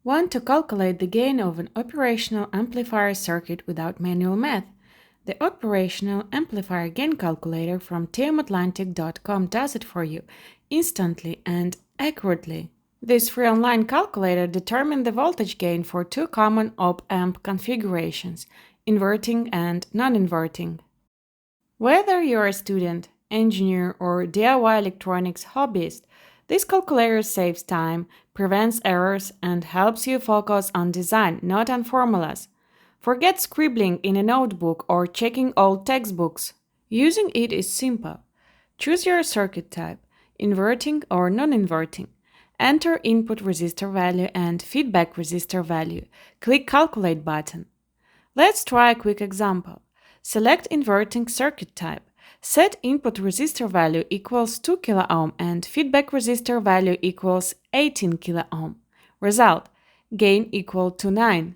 Want to calculate the gain of an operational amplifier circuit without manual math? The operational amplifier gain calculator from tmatlantic.com does it for you instantly and accurately. This free online calculator determines the voltage gain for two common op-amp configurations, inverting and non-inverting. Whether you're a student, engineer, or DIY electronics hobbyist, this calculator saves time, prevents errors, and helps you focus on design, not on formulas. Forget scribbling in a notebook or checking old textbooks. Using it is simple. Choose your circuit type, inverting or non-inverting. Enter input resistor value and feedback resistor value. Click Calculate button. Let's try a quick example. Select inverting circuit type. Set input resistor value equals 2 kΩ and feedback resistor value equals 18 kΩ. Result: gain equal to 9.